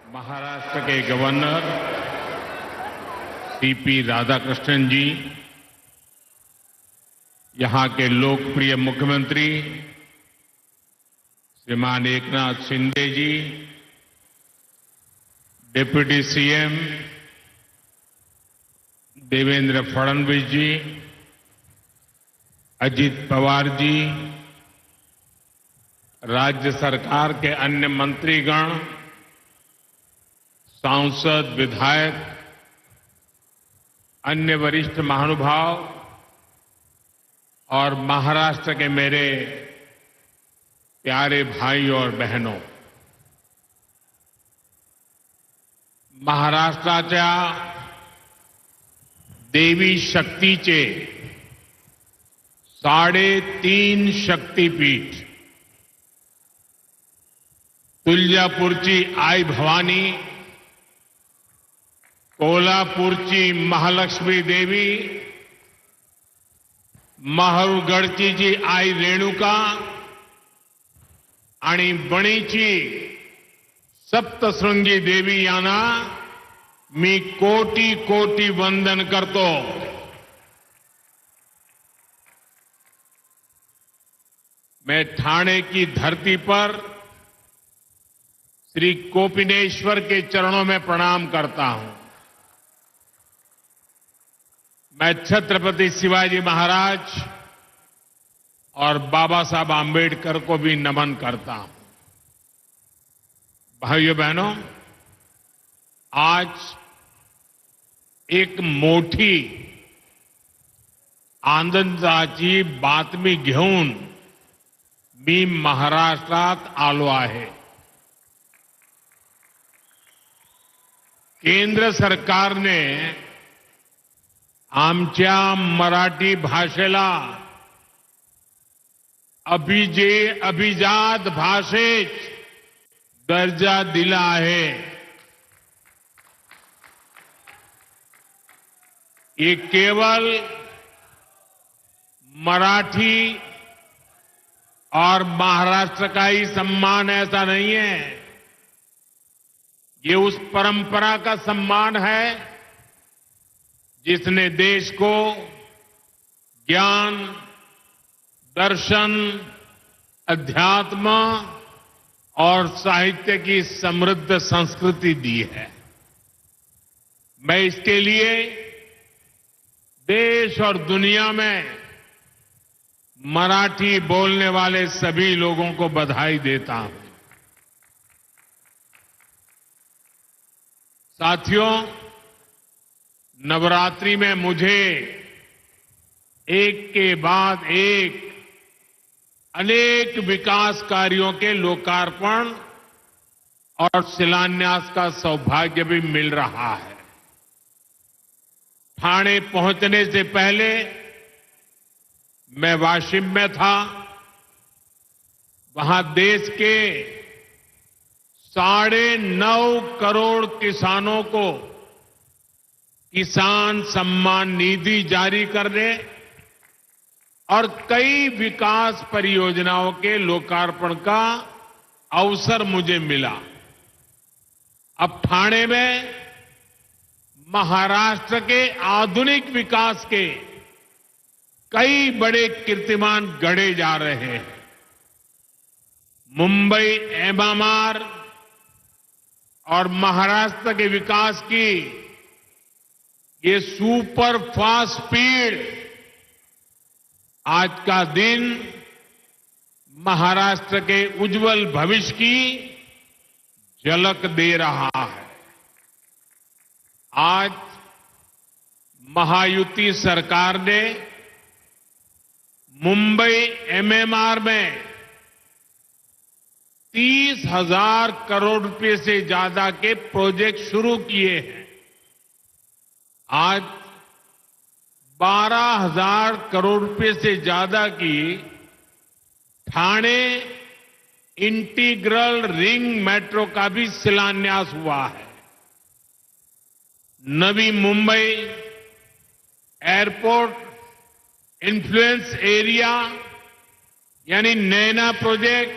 महाराष्ट्र के governor CP Radhakrishnan जी, यहां के लोकप्रिय मुख्यमंत्री श्रीमान एकनाथ शिंदे जी, डिप्टी सीएम देवेंद्र फडणवीस जी, अजित पवार जी, राज्य सरकार के अन्य मंत्रीगण, सांसद, विधायक, अन्य वरिष्ठ महानुभाव और महाराष्ट्र के मेरे प्यारे भाई और बहनों, महाराष्ट्राच्या देवी शक्तीचे 3.5 शक्तीपीठ तुळजापूरची आई भवानी, कोल्हापूरची महालक्ष्मी देवी, माहुरगडची जी आई रेणुका आणि बणीची सप्तशृंगी देवी यांना मी कोटी कोटी वंदन करतो. मैं ठाणे की धरती पर श्री कोपिनेश्वर के चरणों में प्रणाम करता हूं. मैं छत्रपति शिवाजी महाराज और बाबा साहब आंबेडकर को भी नमन करता हूं. भाइयों बहनों, आज एक मोठी आनंदाची बातमी घेऊन मी महाराष्ट्रात आलो आहे. केंद्र सरकारने आमच्या मराठी भाषेला अभिजात भाषेत दर्जा दिला आहे. ये केवल मराठी और महाराष्ट्र का ही सम्मान ऐसा नहीं है, ये उस परंपरा का सम्मान है जिसने देश को ज्ञान, दर्शन, अध्यात्म और साहित्य की समृद्ध संस्कृति दी है. मैं इसके लिए देश और दुनिया में मराठी बोलने वाले सभी लोगों को बधाई देता हूं. साथियों, नवरात्रि में मुझे एक के बाद एक अनेक विकास कार्यों के लोकार्पण और शिलान्यास का सौभाग्य भी मिल रहा है. ठाणे पहुंचने से पहले मैं वाशिम में था. वहां देश के 9.5 करोड़ किसानों को किसान सम्मान निधि जारी करने और कई विकास परियोजनाओं के लोकार्पण का अवसर मुझे मिला. अब ठाणे में महाराष्ट्र के आधुनिक विकास के कई बड़े कीर्तिमान गढ़े जा रहे हैं. मुंबई एमएमआर और महाराष्ट्र के विकास की ये सुपर फास्ट स्पीड आज का दिन महाराष्ट्र के उज्जवल भविष्य की झलक दे रहा है. आज महायुति सरकार ने मुंबई एमएमआर में 30,000 करोड़ रुपए से ज्यादा के प्रोजेक्ट शुरू किए हैं. आज 12,000 करोड़ रुपए से ज्यादा की ठाणे इंटीग्रल रिंग मेट्रो का भी शिलान्यास हुआ है. Navi Mumbai airport influence area यानी नैना प्रोजेक्ट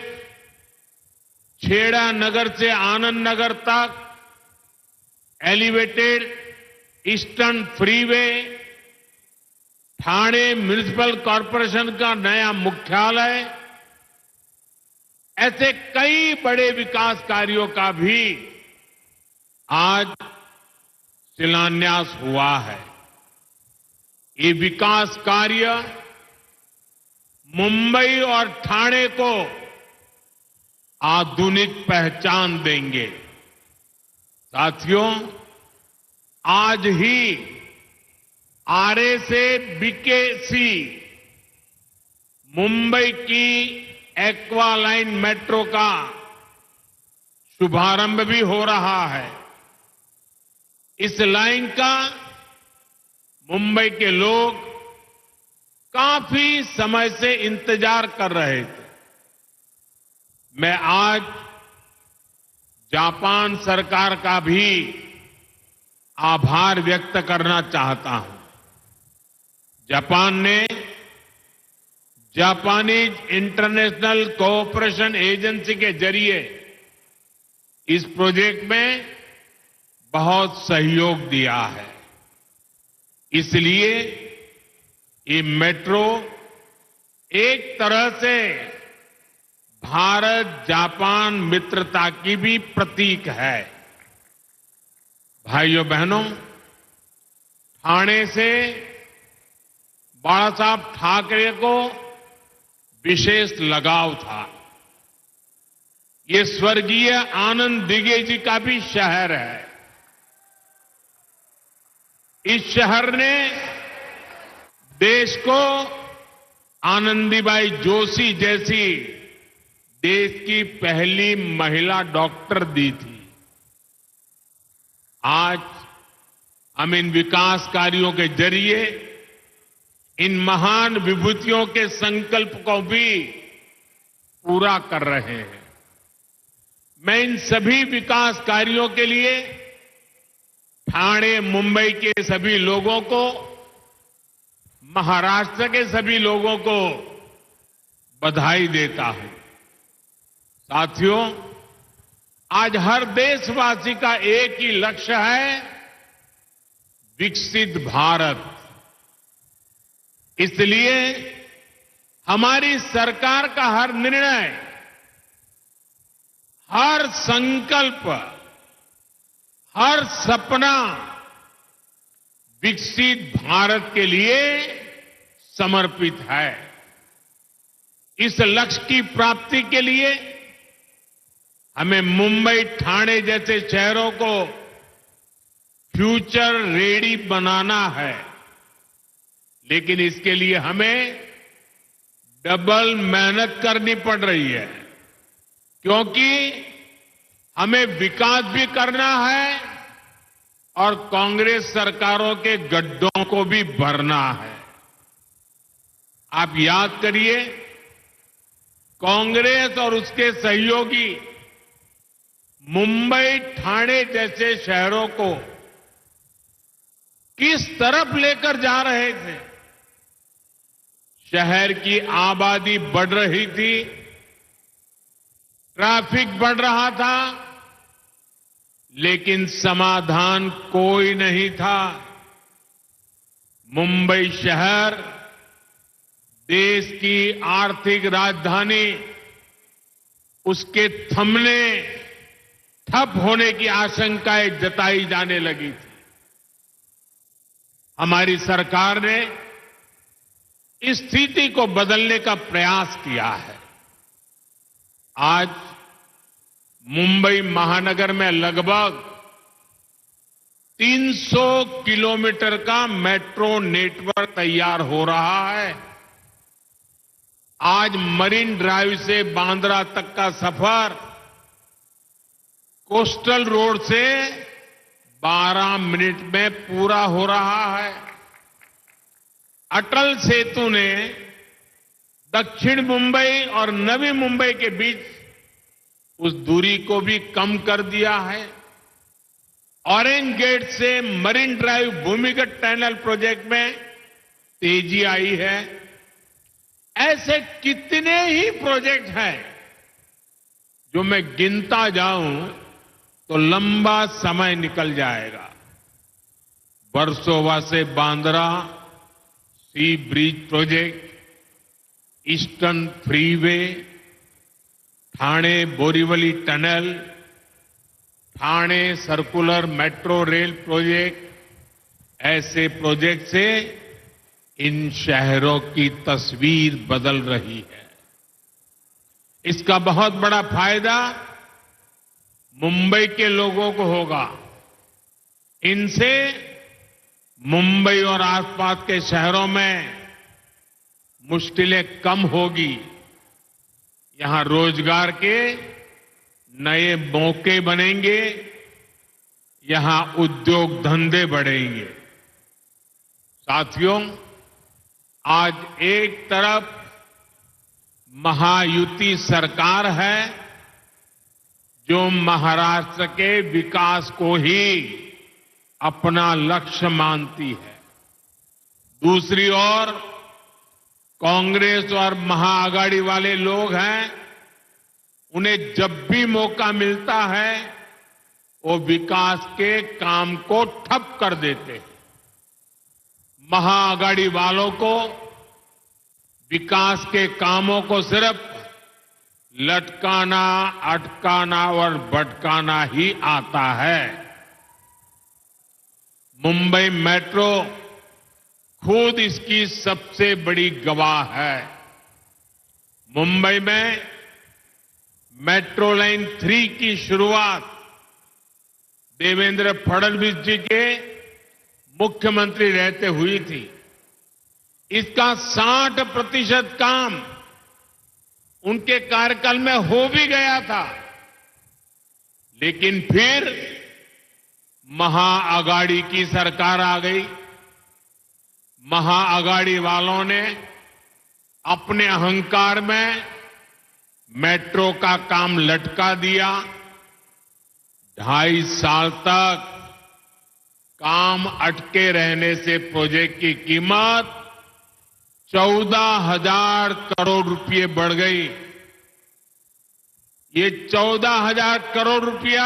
छेड़ा नगर से आनंद नगर तक elevated eastern freeway, Thane municipal corporation का नया मुख्यालय, ऐसे कई बड़े विकास कार्यों का भी आज शिलान्यास हुआ है। ये विकास कार्य मुंबई और ठाणे को आधुनिक पहचान देंगे। साथियों, आज ही आरए से बीकेसी मुंबई की एक्वा लाइन मेट्रो का शुभारंभ भी हो रहा है। इस लाइन का मुंबई के लोग काफी समय से इंतजार कर रहे थे। मैं आज जापान सरकार का भी आभार व्यक्त करना चाहता हूं। जापान ने जापानीज इंटरनेशनल कोऑपरेशन एजेंसी के जरिए इस प्रोजेक्ट में बहुत सहयोग दिया है। इसलिए ये मेट्रो एक तरह से भारत जापान मित्रता की भी प्रतीक है। भाइयों बहनों, ठाणे से बाला साहब ठाकरे को विशेष लगाव था। ये स्वर्गीय आनंद दिघे जी का भी शहर है। इस शहर ने देश को आनंदीबाई जोशी जैसी देश की पहली महिला डॉक्टर दी थी। आज हम इन विकास कार्यों के जरिए इन महान विभूतियों के संकल्प को भी पूरा कर रहे हैं। मैं इन सभी विकास कार्यों के लिए ठाणे मुंबई के सभी लोगों को, महाराष्ट्र के सभी लोगों को बधाई देता हूं। साथियों, आज हर देशवासी का एक ही लक्ष्य है, विकसित भारत। इसलिए हमारी सरकार का हर निर्णय, हर संकल्प, हर सपना विकसित भारत के लिए समर्पित है। इस लक्ष्य की प्राप्ति के लिए हमें मुंबई, ठाणे जैसे शहरों को फ्यूचर रेडी बनाना है। लेकिन इसके लिए हमें डबल मेहनत करनी पड़ रही है, क्योंकि हमें विकास भी करना है और कांग्रेस सरकारों के गड्ढों को भी भरना है। आप याद करिए, कांग्रेस और उसके सहयोगी मुंबई, ठाणे जैसे शहरों को किस तरफ लेकर जा रहे थे। शहर की आबादी बढ़ रही थी, ट्रैफिक बढ़ रहा था, लेकिन समाधान कोई नहीं था। मुंबई शहर देश की आर्थिक राजधानी, उसके थमने, ठप होने की आशंकाएं जताई जाने लगी थी। हमारी सरकार ने इस स्थिति को बदलने का प्रयास किया है। आज मुंबई महानगर में लगभग 300 किलोमीटर का मेट्रो नेटवर्क तैयार हो रहा है। आज मरीन ड्राइव से बांद्रा तक का सफर कोस्टल रोड से 12 मिनट में पूरा हो रहा है। अटल सेतु ने दक्षिण मुंबई और नवी मुंबई के बीच उस दूरी को भी कम कर दिया है। ऑरेंज गेट से मरीन ड्राइव भूमिगत टनल प्रोजेक्ट में तेजी आई है। ऐसे कितने ही प्रोजेक्ट हैं जो मैं गिनता जाऊं तो लंबा समय निकल जाएगा। वर्सोवा से Bandra sea bridge project, eastern freeway, Thane Borivali tunnel, Thane circular metro rail project, ऐसे प्रोजेक्ट से इन शहरों की तस्वीर बदल रही है। इसका बहुत बड़ा फायदा मुंबई के लोगों को होगा। इनसे मुंबई और आसपास के शहरों में मुश्किलें कम होगी। यहां रोजगार के नए मौके बनेंगे, यहां उद्योग धंधे बढ़ेंगे। साथियों, आज एक तरफ महायुति सरकार है जो महाराष्ट्र के विकास को ही अपना लक्ष्य मानती है। दूसरी ओर कांग्रेस और महाआघाड़ी वाले लोग हैं, उन्हें जब भी मौका मिलता है वो विकास के काम को ठप कर देते हैं। महाआघाड़ी वालों को विकास के कामों को सिर्फ लटकाना, अटकाना और भटकाना ही आता है। मुंबई मेट्रो खुद इसकी सबसे बड़ी गवाह है। मुंबई में मेट्रो लाइन 3 की शुरुआत देवेंद्र फडणवीस जी के मुख्यमंत्री रहते हुई थी। इसका 60% काम उनके कार्यकाल में हो भी गया था, लेकिन फिर महाआघाड़ी की सरकार आ गई। महाआघाड़ी वालों ने अपने अहंकार में मेट्रो का काम लटका दिया। 2.5 साल तक काम अटके रहने से प्रोजेक्ट की कीमत 14,000 करोड़ रुपए बढ़ गई। ये 14,000 करोड़ रुपया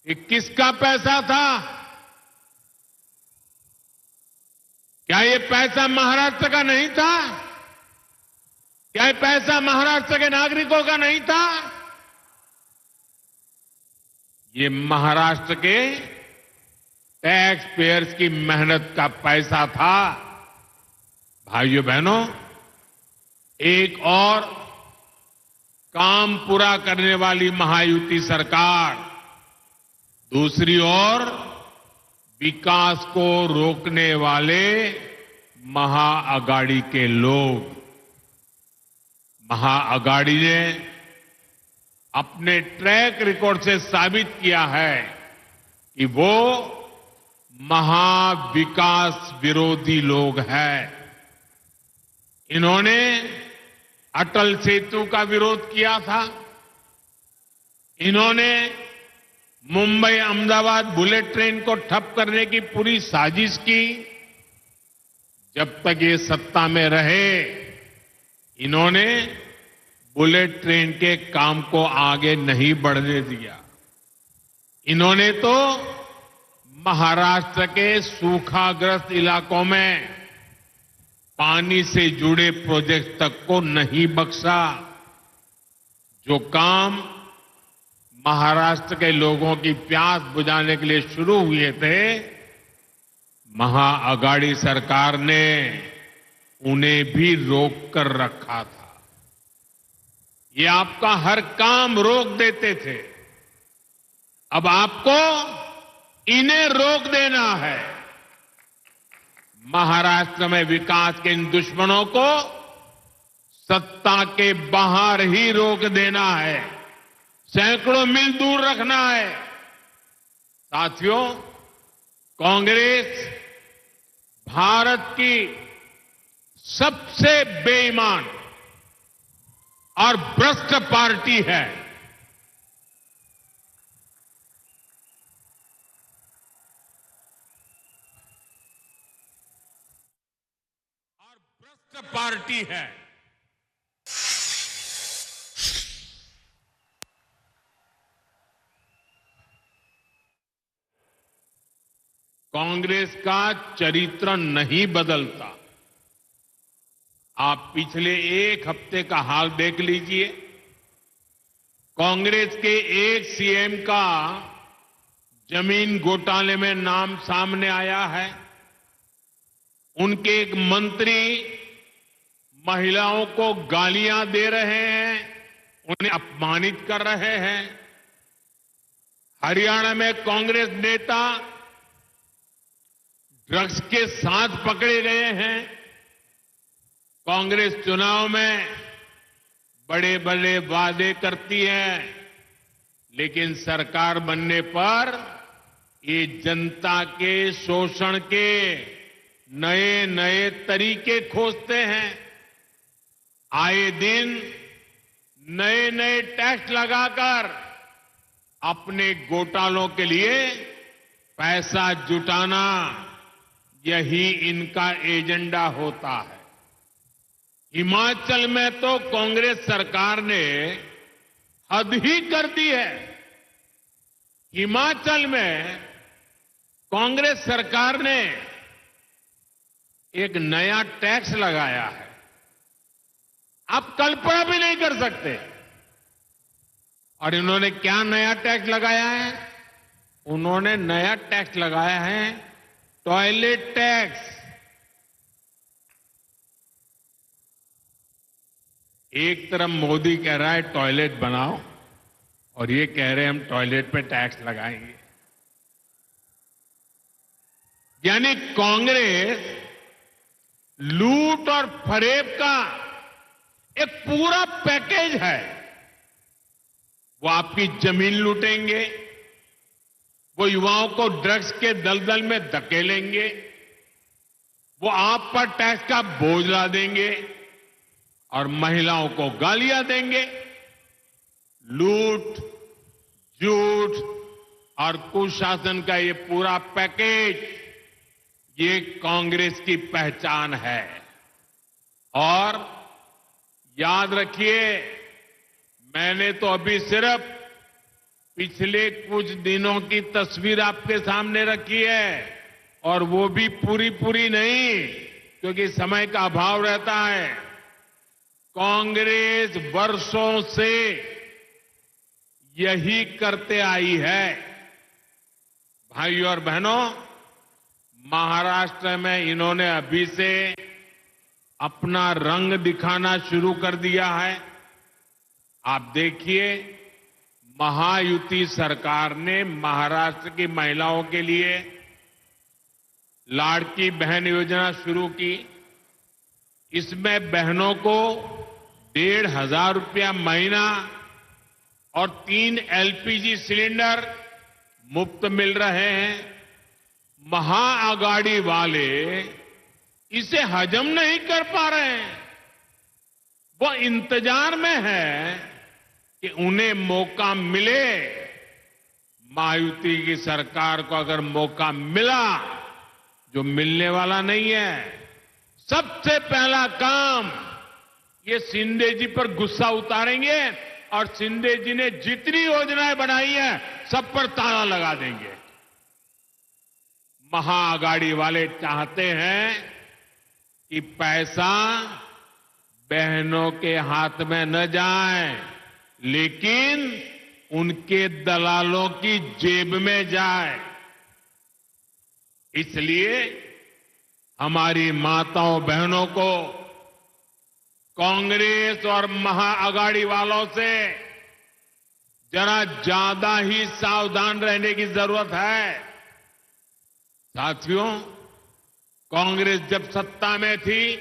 ये किसका पैसा था? क्या ये पैसा महाराष्ट्र का नहीं था? क्या ये पैसा महाराष्ट्र के नागरिकों का नहीं था? ये महाराष्ट्र के टैक्स पेयर्स की मेहनत का पैसा था। भाइयों बहनों, एक और काम पूरा करने वाली महायुति सरकार, दूसरी ओर विकास को रोकने वाले महाआघाड़ी के लोग। महाआघाड़ी ने अपने ट्रैक रिकॉर्ड से साबित किया है कि वो महाविकास विरोधी लोग हैं। इन्होंने अटल सेतु का विरोध किया था। इन्होंने मुंबई अहमदाबाद बुलेट ट्रेन को ठप करने की पूरी साजिश की। जब तक ये सत्ता में रहे, इन्होंने बुलेट ट्रेन के काम को आगे नहीं बढ़ने दिया। इन्होंने तो महाराष्ट्र के सूखाग्रस्त इलाकों में पानी से जुड़े प्रोजेक्ट तक को नहीं बख्शा। जो काम महाराष्ट्र के लोगों की प्यास बुझाने के लिए शुरू हुए थे, महाआघाड़ी सरकार ने उन्हें भी रोक कर रखा था। ये आपका हर काम रोक देते थे। अब आपको इन्हें रोक देना है। महाराष्ट्र में विकास के इन दुश्मनों को सत्ता के बाहर ही रोक देना है, सैकड़ों मील दूर रखना है। साथियों, कांग्रेस भारत की सबसे बेईमान और भ्रष्ट पार्टी है। पार्टी है। कांग्रेस का चरित्र नहीं बदलता। आप पिछले एक हफ्ते का हाल देख लीजिए। कांग्रेस के एक सीएम का जमीन घोटाले में नाम सामने आया है। उनके एक मंत्री महिलाओं को गालियां दे रहे हैं, उन्हें अपमानित कर रहे हैं। हरियाणा में कांग्रेस नेता ड्रग्स के साथ पकड़े गए हैं। कांग्रेस चुनाव में बड़े बड़े वादे करती है, लेकिन सरकार बनने पर ये जनता के शोषण के नए नए तरीके खोजते हैं। आए दिन नए नए टैक्स लगाकर अपने घोटालों के लिए पैसा जुटाना, यही इनका एजेंडा होता है। हिमाचल में तो कांग्रेस सरकार ने हद ही कर दी है। हिमाचल में कांग्रेस सरकार ने एक नया टैक्स लगाया है, आप कल्पना भी नहीं कर सकते। और इन्होंने क्या नया टैक्स लगाया है? उन्होंने नया टैक्स लगाया है टॉयलेट टैक्स। एक तरफ मोदी कह रहा है टॉयलेट बनाओ, और ये कह रहे हैं हम टॉयलेट पे टैक्स लगाएंगे। यानी कांग्रेस लूट और फरेब का एक पूरा पैकेज है। वो आपकी जमीन लूटेंगे, वो युवाओं को ड्रग्स के दलदल में धकेलेंगे, वो आप पर टैक्स का बोझ ला देंगे और महिलाओं को गालियां देंगे। लूट, झूठ और कुशासन का ये पूरा पैकेज, ये कांग्रेस की पहचान है। और याद रखिए, मैंने तो अभी सिर्फ पिछले कुछ दिनों की तस्वीर आपके सामने रखी है, और वो भी पूरी पूरी नहीं, क्योंकि समय का अभाव रहता है। कांग्रेस वर्षों से यही करते आई है। भाइयों और बहनों, महाराष्ट्र में इन्होंने अभी से अपना रंग दिखाना शुरू कर दिया है। आप देखिए, महायुति सरकार ने महाराष्ट्र की महिलाओं के लिए लाड़की बहन योजना शुरू की। इसमें बहनों को 1,500 रुपया महीना और 3 एलपीजी सिलेंडर मुफ्त मिल रहे हैं। महाआघाड़ी वाले इसे हजम नहीं कर पा रहे हैं। वो इंतजार में है कि उन्हें मौका मिले। महायुति की सरकार को अगर मौका मिला, जो मिलने वाला नहीं है, सबसे पहला काम ये शिंदे जी पर गुस्सा उतारेंगे और शिंदे जी ने जितनी योजनाएं बनाई हैं, सब पर ताला लगा देंगे। महाआघाड़ी वाले चाहते हैं कि पैसा बहनों के हाथ में न जाए, लेकिन उनके दलालों की जेब में जाए। इसलिए हमारी माताओं बहनों को कांग्रेस और महाआघाड़ी वालों से जरा ज्यादा ही सावधान रहने की जरूरत है। साथियों, कांग्रेस जब सत्ता में थी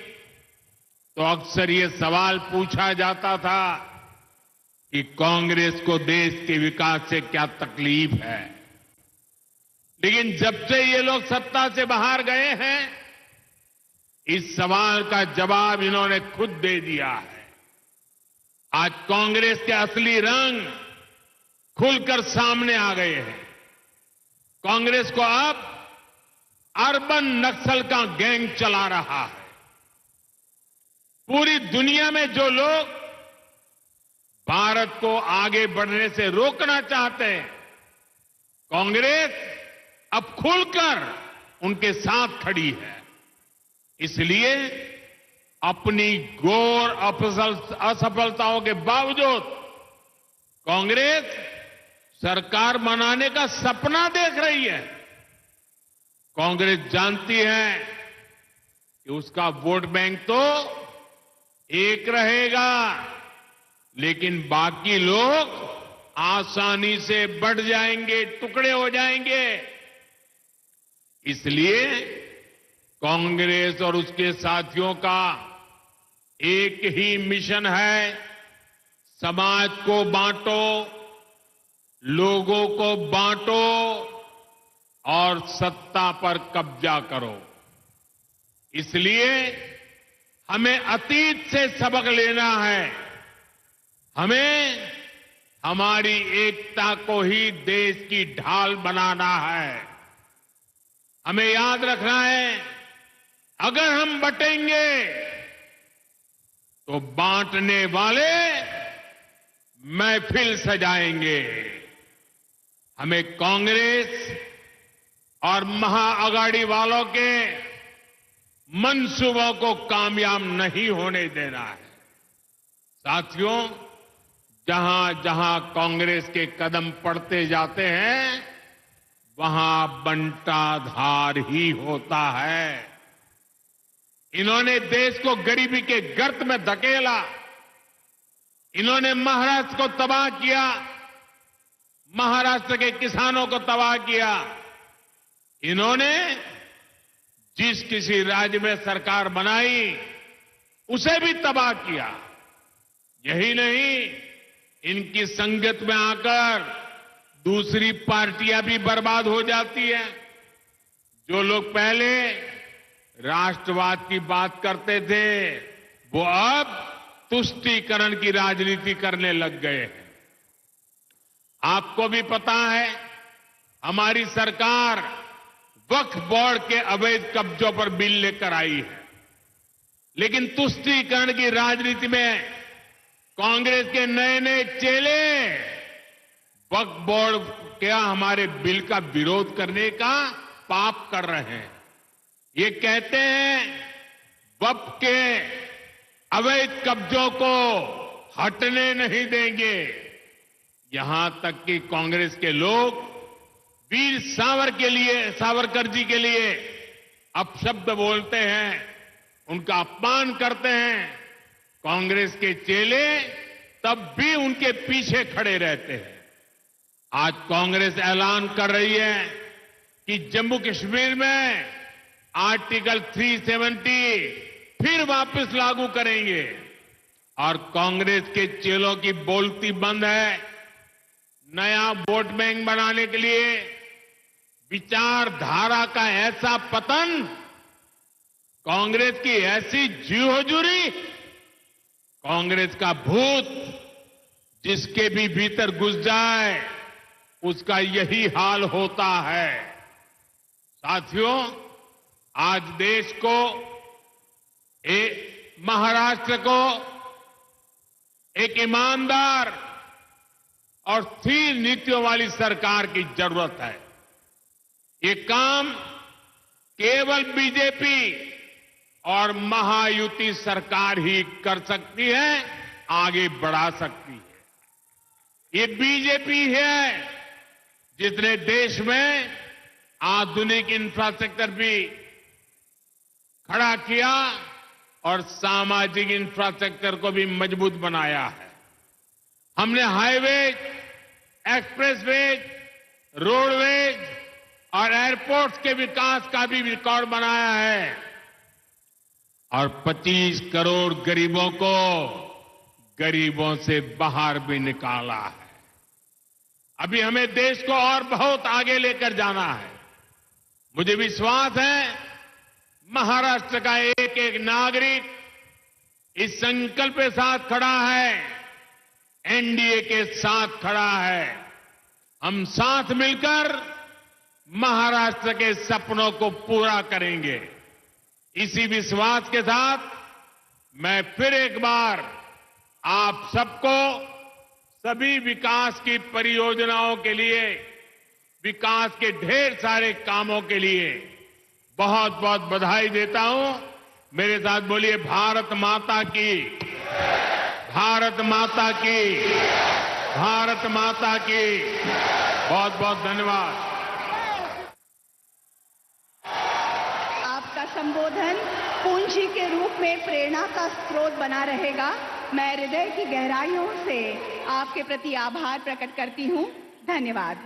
तो अक्सर ये सवाल पूछा जाता था कि कांग्रेस को देश के विकास से क्या तकलीफ है। लेकिन जब से ये लोग सत्ता से बाहर गए हैं, इस सवाल का जवाब इन्होंने खुद दे दिया है। आज कांग्रेस के असली रंग खुलकर सामने आ गए हैं। कांग्रेस को अब अर्बन नक्सल का गैंग चला रहा है। पूरी दुनिया में जो लोग भारत को आगे बढ़ने से रोकना चाहते हैं, कांग्रेस अब खुलकर उनके साथ खड़ी है। इसलिए अपनी घोर असफलताओं के बावजूद कांग्रेस सरकार बनाने का सपना देख रही है। कांग्रेस जानती है कि उसका वोट बैंक तो एक रहेगा, लेकिन बाकी लोग आसानी से बढ़ जाएंगे, टुकड़े हो जाएंगे। इसलिए कांग्रेस और उसके साथियों का एक ही मिशन है, समाज को बांटो, लोगों को बांटो और सत्ता पर कब्जा करो। इसलिए हमें अतीत से सबक लेना है। हमें हमारी एकता को ही देश की ढाल बनाना है। हमें याद रखना है, अगर हम बटेंगे तो बांटने वाले महफिल सजाएंगे। हमें कांग्रेस और महाअघाड़ी वालों के मंसूबों को कामयाब नहीं होने देना है। साथियों, जहां जहां कांग्रेस के कदम पड़ते जाते हैं, वहां बंटाधार ही होता है। इन्होंने देश को गरीबी के गर्त में धकेला। इन्होंने महाराष्ट्र को तबाह किया, महाराष्ट्र के किसानों को तबाह किया। इन्होंने जिस किसी राज्य में सरकार बनाई उसे भी तबाह किया। यही नहीं, इनकी संगत में आकर दूसरी पार्टियां भी बर्बाद हो जाती हैं। जो लोग पहले राष्ट्रवाद की बात करते थे, वो अब तुष्टीकरण की राजनीति करने लग गए हैं। आपको भी पता है, हमारी सरकार वक्फ बोर्ड के अवैध कब्जों पर बिल लेकर आई है, लेकिन तुष्टीकरण की राजनीति में कांग्रेस के नए नए चेले वक्फ बोर्ड क्या हमारे बिल का विरोध करने का पाप कर रहे हैं। ये कहते हैं वक्फ के अवैध कब्जों को हटने नहीं देंगे। यहां तक कि कांग्रेस के लोग वीर सावरकर जी के लिए अपशब्द बोलते हैं, उनका अपमान करते हैं। कांग्रेस के चेले तब भी उनके पीछे खड़े रहते हैं। आज कांग्रेस ऐलान कर रही है कि जम्मू कश्मीर में आर्टिकल 370 फिर वापस लागू करेंगे और कांग्रेस के चेलों की बोलती बंद है। नया वोट बैंक बनाने के लिए विचारधारा का ऐसा पतन, कांग्रेस की ऐसी जी हुजूरी, कांग्रेस का भूत जिसके भी भीतर घुस जाए उसका यही हाल होता है। साथियों, आज देश को, महाराष्ट्र को एक ईमानदार और स्थिर नीतियों वाली सरकार की जरूरत है। ये काम केवल बीजेपी और महायुति सरकार ही कर सकती है, आगे बढ़ा सकती है। ये बीजेपी है जिसने देश में आधुनिक इंफ्रास्ट्रक्चर भी खड़ा किया और सामाजिक इंफ्रास्ट्रक्चर को भी मजबूत बनाया है। हमने हाईवेज, एक्सप्रेसवेज, रोडवेज और एयरपोर्ट्स के विकास का भी रिकॉर्ड बनाया है और 25 करोड़ गरीबों से बाहर भी निकाला है। अभी हमें देश को और बहुत आगे लेकर जाना है। मुझे विश्वास है, महाराष्ट्र का एक एक नागरिक इस संकल्प के साथ खड़ा है, एनडीए के साथ खड़ा है। हम साथ मिलकर महाराष्ट्र के सपनों को पूरा करेंगे। इसी विश्वास के साथ मैं फिर एक बार आप सबको सभी विकास की परियोजनाओं के लिए, विकास के ढेर सारे कामों के लिए बहुत बहुत बधाई देता हूं। मेरे साथ बोलिए भारत माता की, भारत माता की, भारत माता की। बहुत बहुत धन्यवाद। आपका संबोधन पूंजी के रूप में प्रेरणा का स्रोत बना रहेगा। मैं हृदय की गहराइयों से आपके प्रति आभार प्रकट करती हूं। धन्यवाद।